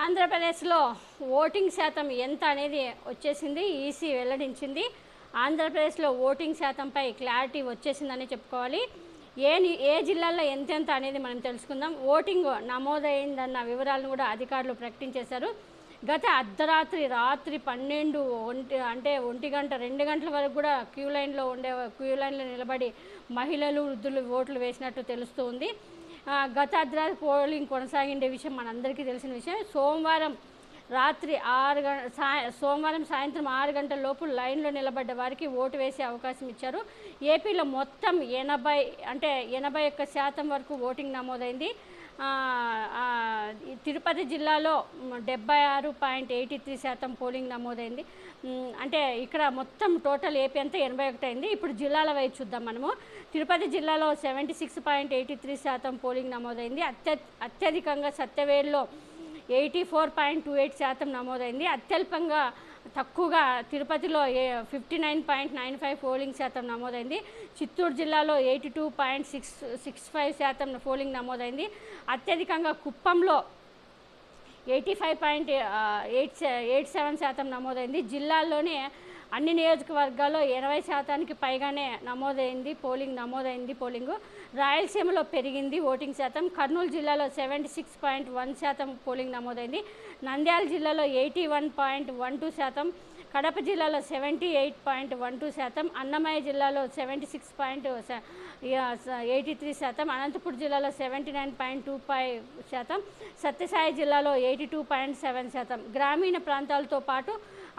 ఆంధ్రప్రదేశ్లో ఓటింగ్ శాతం ఎంత అనేది వచ్చేసింది. ఈసీ వెల్లడించింది. ఆంధ్రప్రదేశ్లో ఓటింగ్ శాతంపై క్లారిటీ వచ్చేసిందని చెప్పుకోవాలి. ఏ జిల్లాల్లో ఎంతెంత అనేది మనం తెలుసుకుందాం. ఓటింగ్ నమోదైందన్న వివరాలను కూడా అధికారులు ప్రకటించేశారు. గత అర్ధరాత్రి రాత్రి 12 ఒంటి గంట 2 గంటల వరకు కూడా క్యూ లైన్లో నిలబడి మహిళలు వృద్ధులు ఓట్లు వేసినట్టు తెలుస్తూ ఉంది. గత అర్ధరాత్రి పోలింగ్ కొనసాగిండే విషయం మనందరికీ తెలిసిన విషయం. సోమవారం సాయంత్రం 6 గంటల లోపు లైన్లో నిలబడ్డ వారికి ఓటు వేసే అవకాశం ఇచ్చారు. ఏపీలో మొత్తం 81% వరకు ఓటింగ్ నమోదైంది. తిరుపతి జిల్లాలో 76.83% పోలింగ్ నమోదైంది. అంటే ఇక్కడ మొత్తం టోటల్ ఏపీ అంతా 81 అయింది. ఇప్పుడు జిల్లాల వైపు చూద్దాం మనము. తిరుపతి జిల్లాలో 76.83% పోలింగ్ నమోదైంది. అత్యధికంగా సత్యవేడులో 84.28% నమోదైంది. అత్యల్పంగా తక్కువగా తిరుపతిలో 59.95 పోలింగ్ శాతం నమోదైంది. చిత్తూరు జిల్లాలో 82.65% పోలింగ్ నమోదైంది. అత్యధికంగా కుప్పంలో 85.87% నమోదైంది. జిల్లాల్లోనే అన్ని నియోజకవర్గాల్లో 80% పైగానే పోలింగ్. రాయలసీమలో పెరిగింది ఓటింగ్ శాతం. కర్నూలు జిల్లాలో 76.1% పోలింగ్ నమోదైంది. నంద్యాల జిల్లాలో 81.12%, కడప జిల్లాలో 78.12%, అన్నమయ్య జిల్లాలో 76.83%, అనంతపురం జిల్లాలో 79.25%, సత్యసాయి జిల్లాలో 82.7%. గ్రామీణ ప్రాంతాలతో పాటు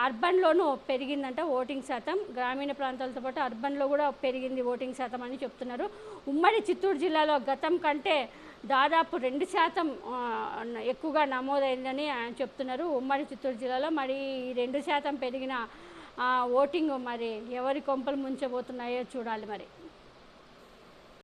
అర్బన్లోనూ పెరిగిందంట ఓటింగ్ శాతం. గ్రామీణ ప్రాంతాలతో పాటు అర్బన్లో కూడా పెరిగింది ఓటింగ్ శాతం అని చెప్తున్నారు. ఉమ్మడి చిత్తూరు జిల్లాలో గతం కంటే దాదాపు 2% ఎక్కువగా నమోదైందని చెప్తున్నారు. ఉమ్మడి చిత్తూరు జిల్లాలో మరి 2% పెరిగిన ఓటింగ్ మరి ఎవరి కొంపలు ముంచబోతున్నాయో చూడాలి మరి.